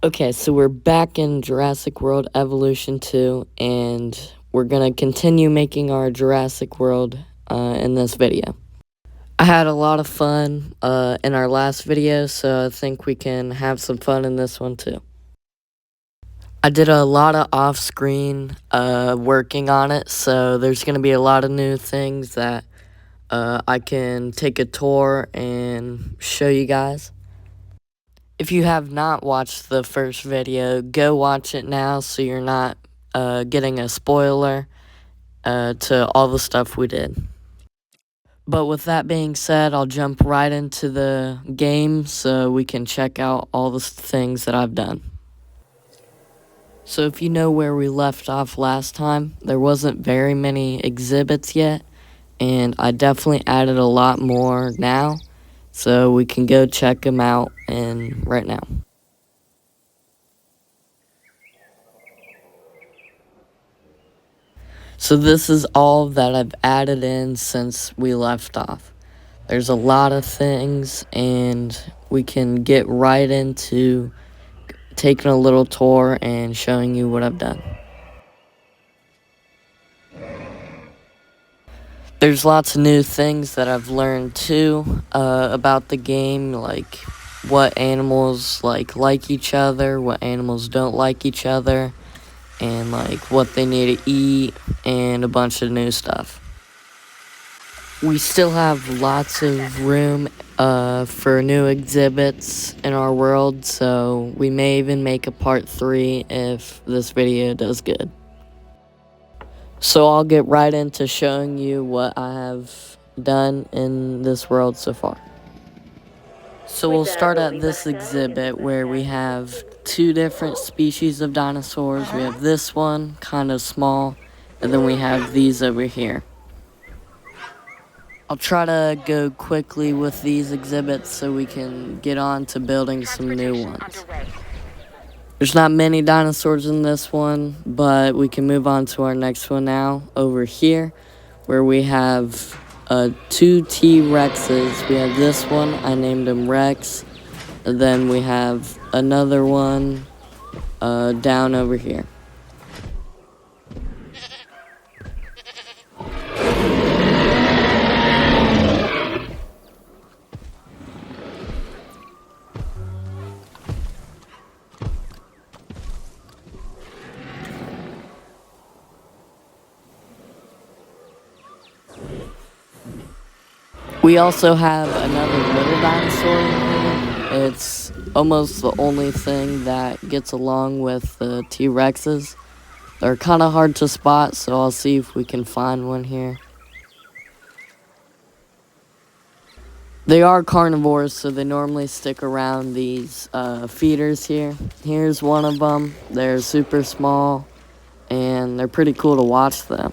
Okay, so we're back in Jurassic World Evolution 2, and we're going to continue making our Jurassic World in this video. I had a lot of fun in our last video, so I think we can have some fun in this one too. I did a lot of off-screen working on it, so there's going to be a lot of new things that I can take a tour and show you guys. If you have not watched the first video, go watch it now so you're not getting a spoiler to all the stuff we did. But with that being said, I'll jump right into the game so we can check out all the things that I've done. So if you know where we left off last time, there wasn't very many exhibits yet, and I definitely added a lot more now, so we can go check them out right now. So this is all that I've added in since we left off. There's a lot of things, and we can get right into taking a little tour and showing you what I've done. There's lots of new things that I've learned too about the game, like what animals like each other, what animals don't like each other, and what they need to eat, and a bunch of new stuff. We still have lots of room for new exhibits in our world, so we may even make a part 3 if this video does good. So I'll get right into showing you what I have done in this world so far. So we'll start at this exhibit where we have 2 different species of dinosaurs. We have this one, kind of small, and then we have these over here. I'll try to go quickly with these exhibits so we can get on to building some new ones. There's not many dinosaurs in this one, but we can move on to our next one now, over here, where we have 2 T-Rexes. We have this one, I named him Rex, and then we have another one down over here. We also have another little dinosaur in here. It's almost the only thing that gets along with the T-Rexes. They're kind of hard to spot, so I'll see if we can find one here. They are carnivores, so they normally stick around these feeders here. Here's one of them. They're super small, and they're pretty cool to watch them.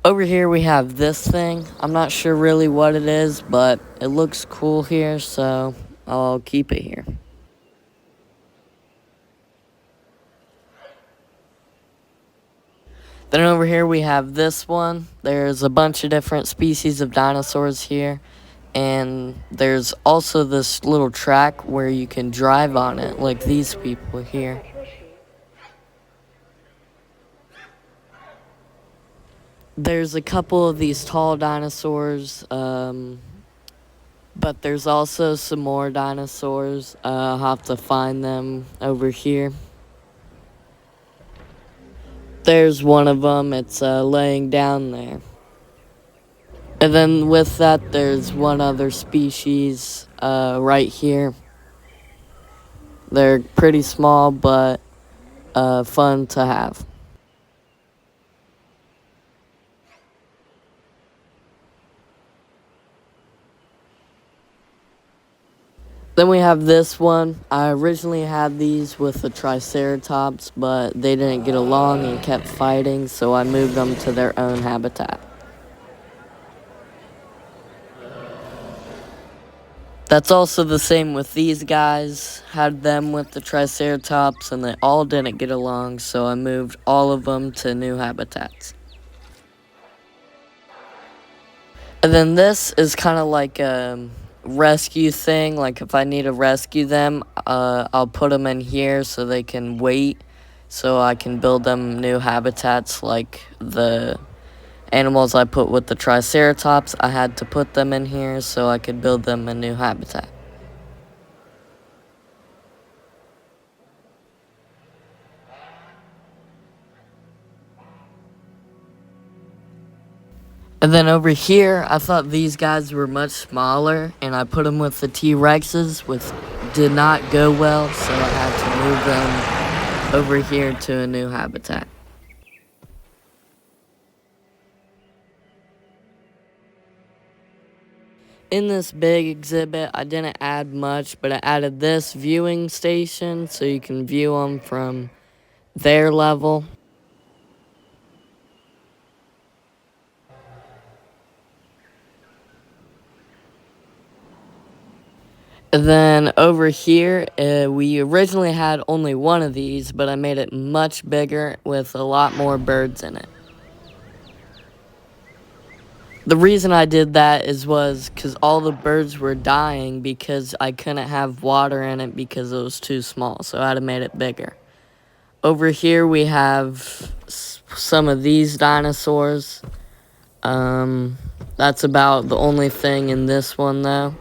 Over here we have this thing. I'm not sure really what it is, but it looks cool here, so I'll keep it here. Then over here we have this one. There's a bunch of different species of dinosaurs here. And there's also this little track where you can drive on it, like these people here. There's a couple of these tall dinosaurs, but there's also some more dinosaurs. I'll have to find them over here. There's one of them. It's laying down there. And then with that, there's one other species right here. They're pretty small, but fun to have. Then we have this one. I originally had these with the Triceratops, but they didn't get along and kept fighting, so I moved them to their own habitat. That's also the same with these guys. Had them with the Triceratops, and they all didn't get along, so I moved all of them to new habitats. And then this is kind of like a rescue thing. Like if I need to rescue them, I'll put them in here so they can wait, so I can build them new habitats. Like the animals I put with the Triceratops, I had to put them in here so I could build them a new habitat. And then over here, I thought these guys were much smaller, and I put them with the T-Rexes, which did not go well, so I had to move them over here to a new habitat. In this big exhibit, I didn't add much, but I added this viewing station so you can view them from their level. Then over here, we originally had only one of these, but I made it much bigger with a lot more birds in it. The reason I did that was because all the birds were dying because I couldn't have water in it because it was too small, so I had to make it bigger. Over here we have some of these dinosaurs. That's about the only thing in this one though.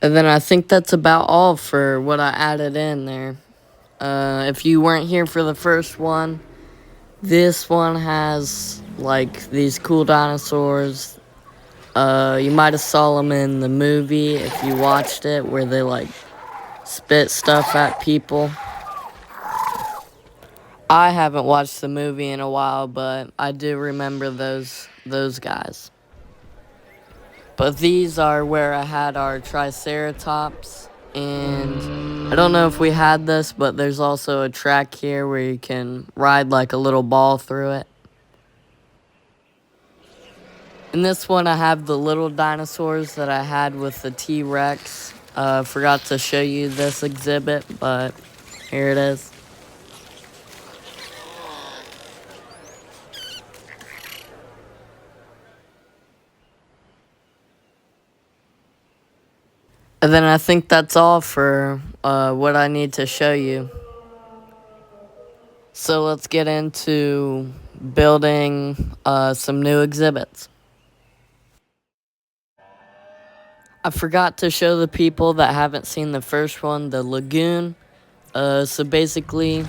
And then I think that's about all for what I added in there. If you weren't here for the first one, this one has like these cool dinosaurs. You might have saw them in the movie if you watched it, where they like spit stuff at people. I haven't watched the movie in a while, but I do remember those guys. But these are where I had our Triceratops, and I don't know if we had this, but there's also a track here where you can ride like a little ball through it. In this one, I have the little dinosaurs that I had with the T-Rex. Forgot to show you this exhibit, but here it is. And then I think that's all for what I need to show you. So let's get into building some new exhibits. I forgot to show the people that haven't seen the first one, the lagoon. So basically,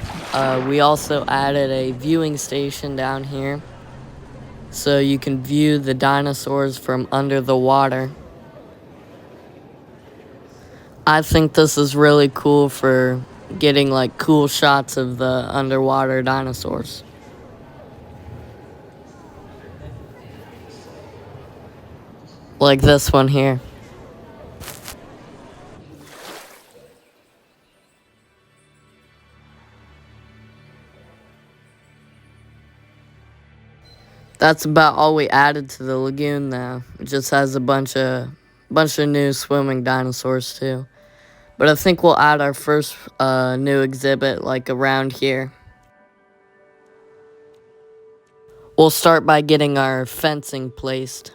we also added a viewing station down here, so you can view the dinosaurs from under the water. I think this is really cool for getting like cool shots of the underwater dinosaurs. Like this one here. That's about all we added to the lagoon though. It just has a bunch of new swimming dinosaurs too. But I think we'll add our first new exhibit like around here. We'll start by getting our fencing placed.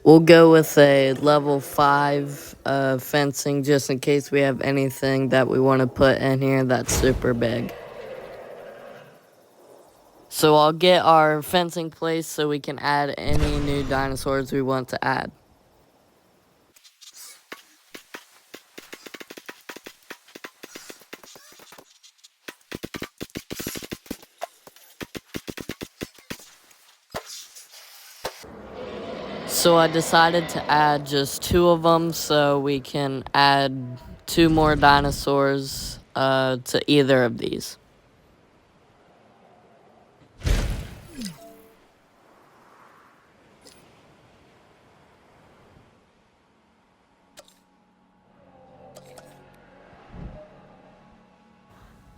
We'll go with a level 5 fencing just in case we have anything that we want to put in here that's super big. So I'll get our fencing placed so we can add any new dinosaurs we want to add. So I decided to add just 2 of them so we can add 2 more dinosaurs to either of these.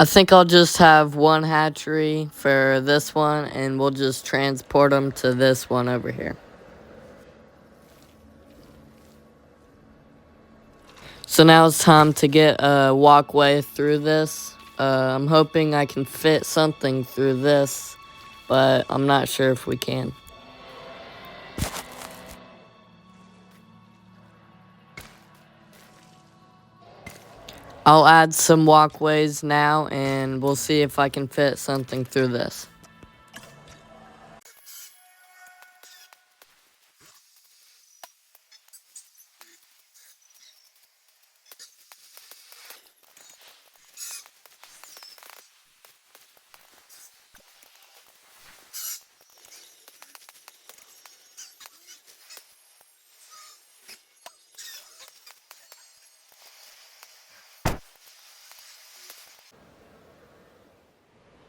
I think I'll just have one hatchery for this one, and we'll just transport them to this one over here. So now it's time to get a walkway through this. I'm hoping I can fit something through this, but I'm not sure if we can. I'll add some walkways now, and we'll see if I can fit something through this.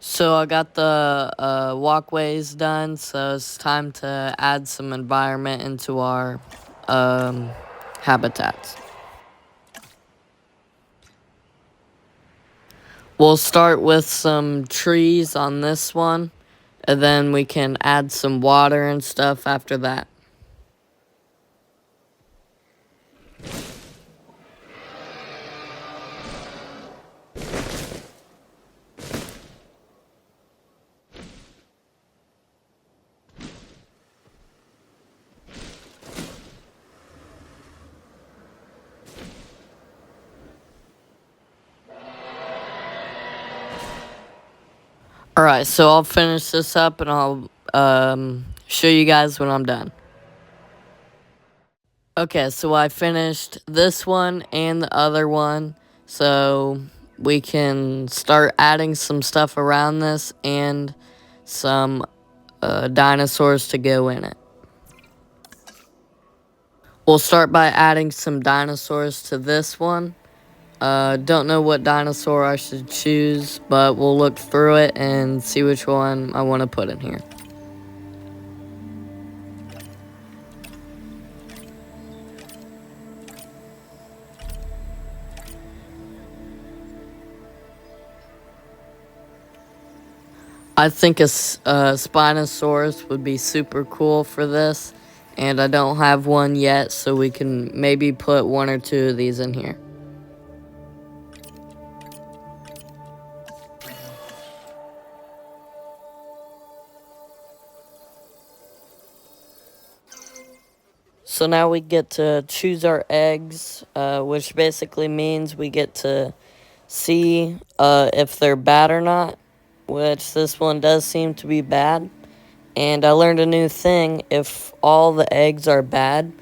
So I got the walkways done, so it's time to add some environment into our habitats. We'll start with some trees on this one, and then we can add some water and stuff after that. Alright, so I'll finish this up and I'll show you guys when I'm done. Okay, so I finished this one and the other one, so we can start adding some stuff around this and some dinosaurs to go in it. We'll start by adding some dinosaurs to this one. Don't know what dinosaur I should choose, but we'll look through it and see which one I want to put in here. I think a Spinosaurus would be super cool for this, and I don't have one yet, so we can maybe put one or two of these in here. So now we get to choose our eggs, which basically means we get to see if they're bad or not, which this one does seem to be bad. And I learned a new thing: if all the eggs are bad,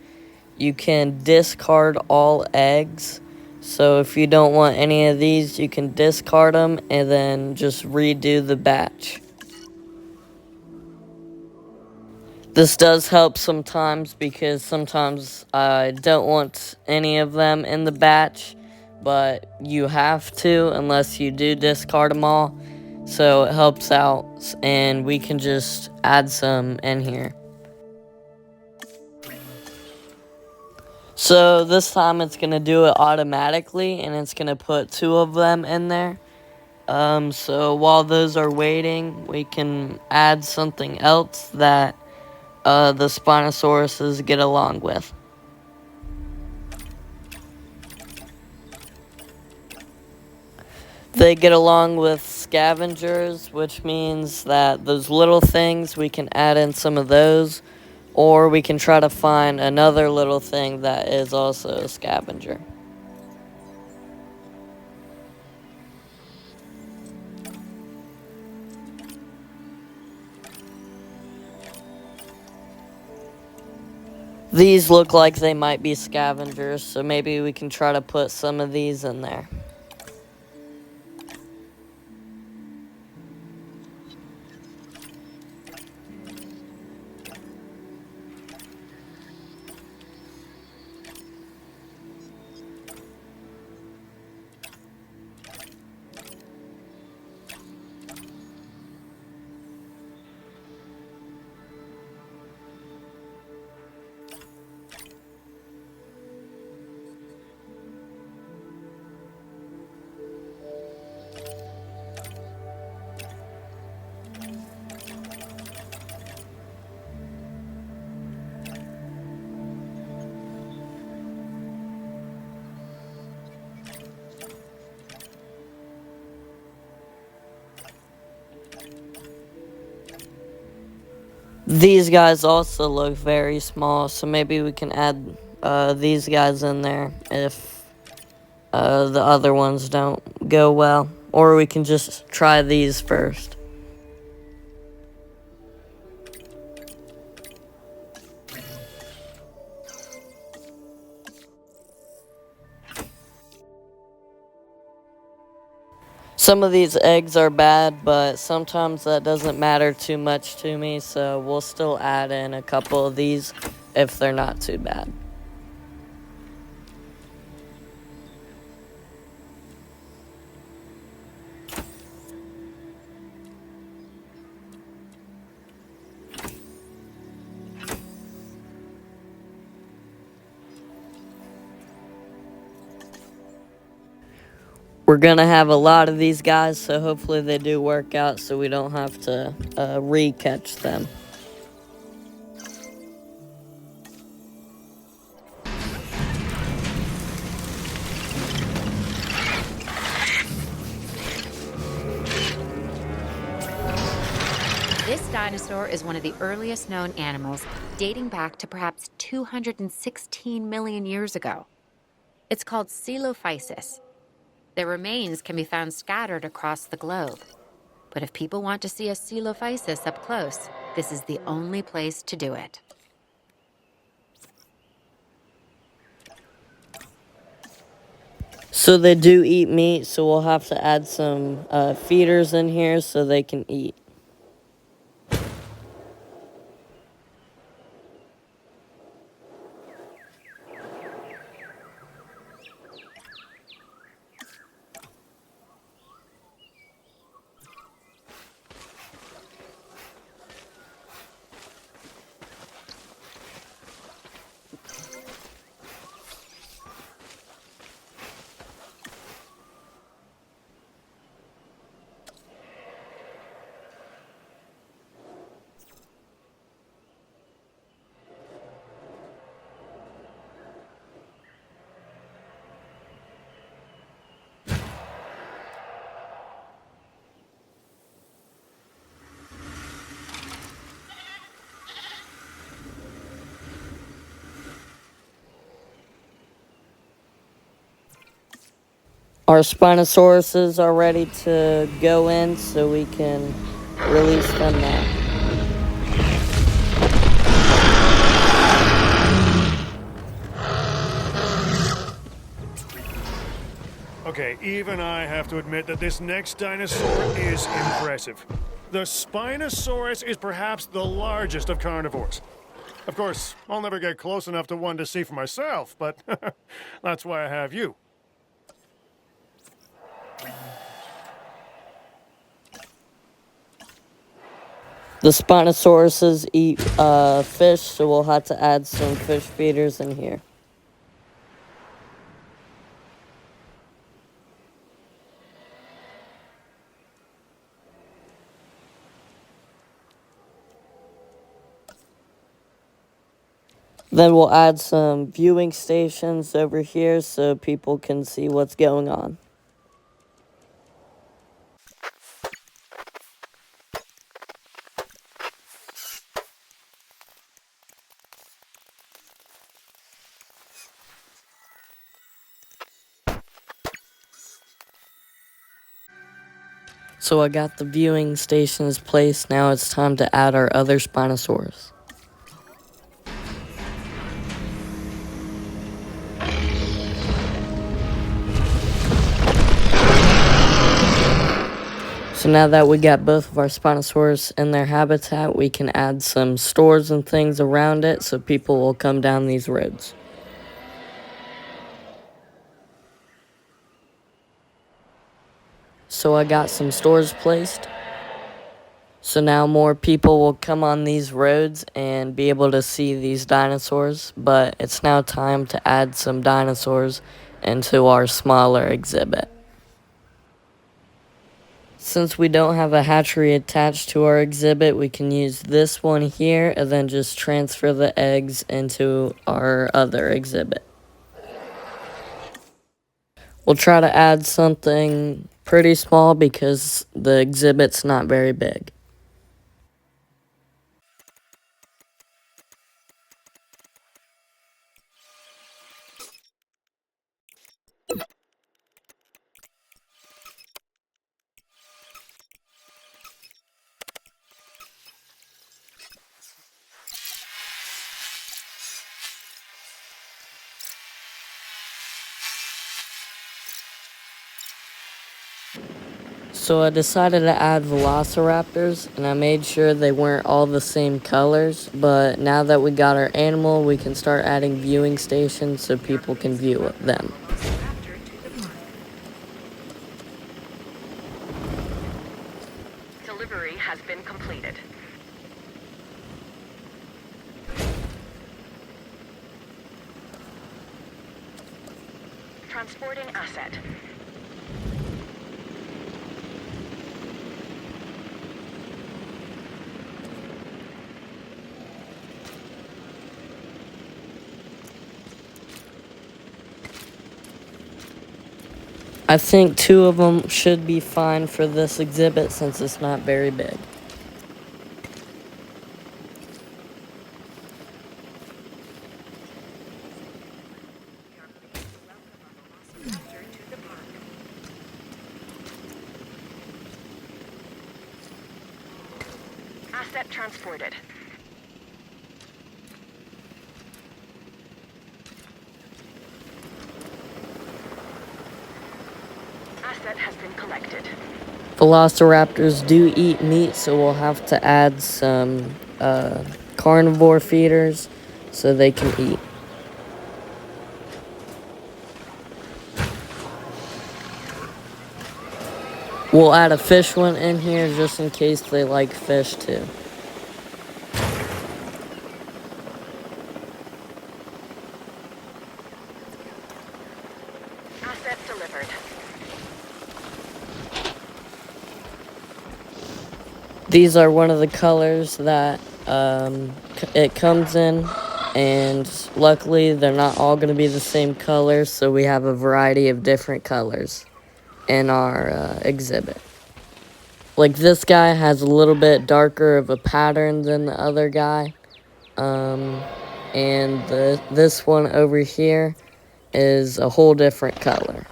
you can discard all eggs. So if you don't want any of these, you can discard them and then just redo the batch. This does help sometimes because sometimes I don't want any of them in the batch, but you have to unless you do discard them all. So it helps out, and we can just add some in here. So this time it's going to do it automatically, and it's going to put two of them in there. So while those are waiting, we can add something else that the Spinosauruses get along with. They get along with scavengers, which means that those little things, we can add in some of those, or we can try to find another little thing that is also a scavenger. These look like they might be scavengers, so maybe we can try to put some of these in there. These guys also look very small, so maybe we can add these guys in there if the other ones don't go well. Or we can just try these first. Some of these eggs are bad, but sometimes that doesn't matter too much to me, so we'll still add in a couple of these if they're not too bad. We're gonna have a lot of these guys, so hopefully they do work out so we don't have to re-catch them. This dinosaur is one of the earliest known animals, dating back to perhaps 216 million years ago. It's called Coelophysis. Their remains can be found scattered across the globe. But if people want to see a Coelophysis up close, this is the only place to do it. So they do eat meat, so we'll have to add some feeders in here so they can eat. Our Spinosauruses are ready to go in, so we can release them now. Okay, even I have to admit that this next dinosaur is impressive. The Spinosaurus is perhaps the largest of carnivores. Of course, I'll never get close enough to one to see for myself, but that's why I have you. The Spinosauruses eat fish, so we'll have to add some fish feeders in here. Then we'll add some viewing stations over here so people can see what's going on. So I got the viewing stations placed. Now it's time to add our other Spinosaurus. So now that we got both of our Spinosaurus in their habitat, we can add some stores and things around it so people will come down these roads. So I got some stores placed. So now more people will come on these roads and be able to see these dinosaurs. But it's now time to add some dinosaurs into our smaller exhibit. Since we don't have a hatchery attached to our exhibit, we can use this one here and then just transfer the eggs into our other exhibit. We'll try to add something pretty small because the exhibit's not very big. So I decided to add velociraptors, and I made sure they weren't all the same colors, but now that we got our animal, we can start adding viewing stations so people can view them. Delivery has been completed. Transporting asset. I think 2 of them should be fine for this exhibit since it's not very big. Asset transported. Asset has been collected. Velociraptors do eat meat, so we'll have to add some carnivore feeders so they can eat. We'll add a fish one in here just in case they like fish too. Asset delivered. These are one of the colors that it comes in, and luckily they're not all going to be the same color, so we have a variety of different colors in our exhibit. Like this guy has a little bit darker of a pattern than the other guy, and this one over here is a whole different color.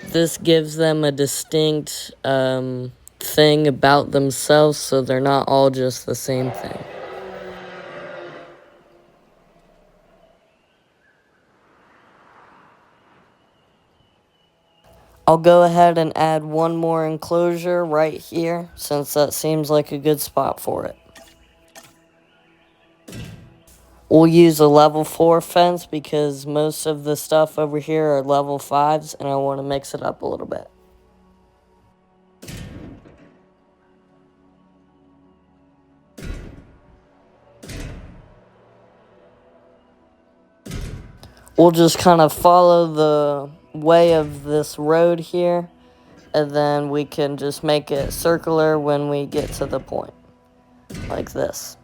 This gives them a distinct thing about themselves, so they're not all just the same thing. I'll go ahead and add one more enclosure right here, since that seems like a good spot for it. We'll use a level 4 fence because most of the stuff over here are level 5s, and I want to mix it up a little bit. We'll just kind of follow the way of this road here, and then we can just make it circular when we get to the point, like this.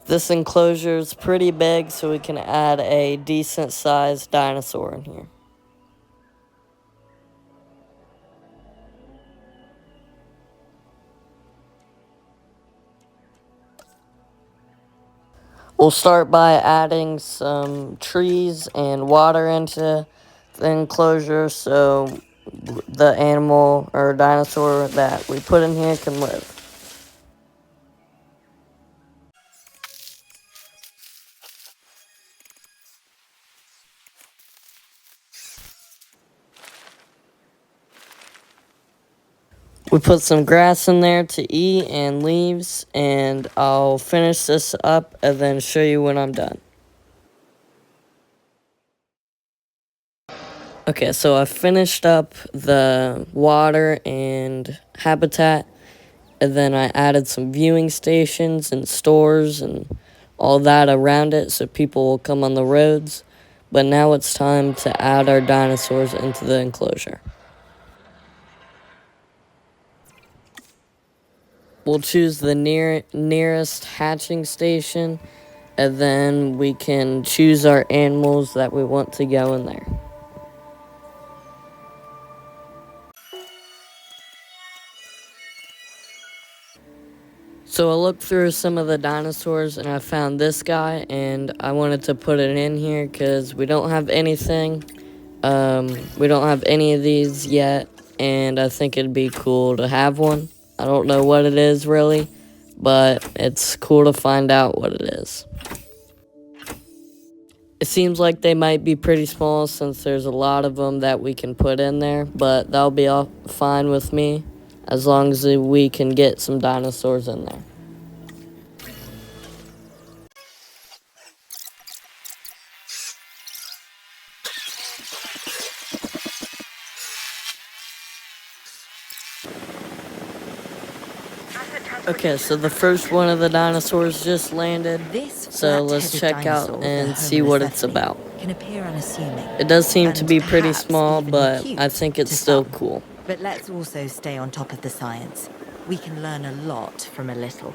This enclosure is pretty big, so we can add a decent sized dinosaur in here. We'll start by adding some trees and water into the enclosure so the animal or dinosaur that we put in here can live. We put some grass in there to eat and leaves, and I'll finish this up and then show you when I'm done. Okay, so I finished up the water and habitat, and then I added some viewing stations and stores and all that around it so people will come on the roads. But now it's time to add our dinosaurs into the enclosure. We'll choose the nearest hatching station, and then we can choose our animals that we want to go in there. So I looked through some of the dinosaurs and I found this guy, and I wanted to put it in here because we don't have anything. We don't have any of these yet and I think it'd be cool to have one. I don't know what it is really, but it's cool to find out what it is. It seems like they might be pretty small since there's a lot of them that we can put in there, but that'll be all fine with me as long as we can get some dinosaurs in there. Okay, so the first one of the dinosaurs just landed. So let's check out and see what it's about. Can appear unassuming. It does seem to and be pretty perhaps small, even but cute I think it's to still some. cool. But let's also stay on top of the science. We can learn a lot from a little.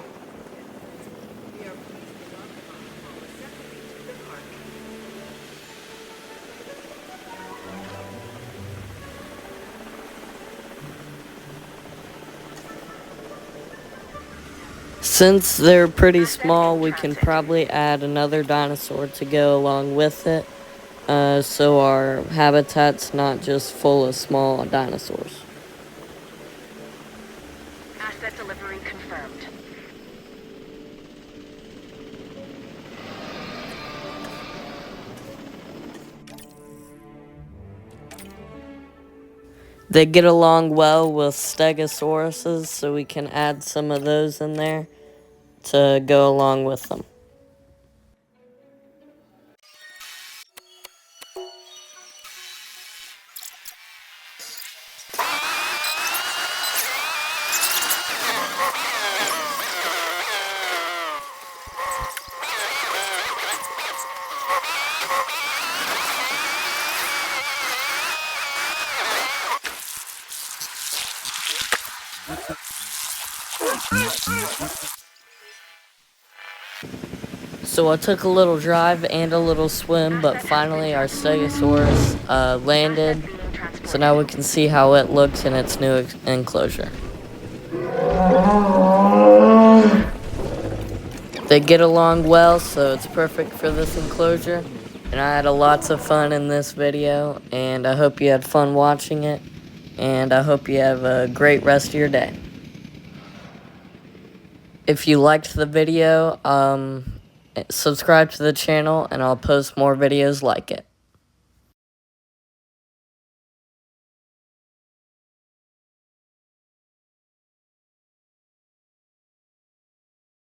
Since they're pretty small, we can probably add another dinosaur to go along with it, so our habitat's not just full of small dinosaurs. Asset delivery confirmed. They get along well with stegosauruses, so we can add some of those in there to go along with them. So I took a little drive and a little swim, but finally our Stegosaurus landed. So now we can see how it looks in its new enclosure. They get along well, so it's perfect for this enclosure. And I had lots of fun in this video, and I hope you had fun watching it. And I hope you have a great rest of your day. If you liked the video, subscribe to the channel and I'll post more videos like it.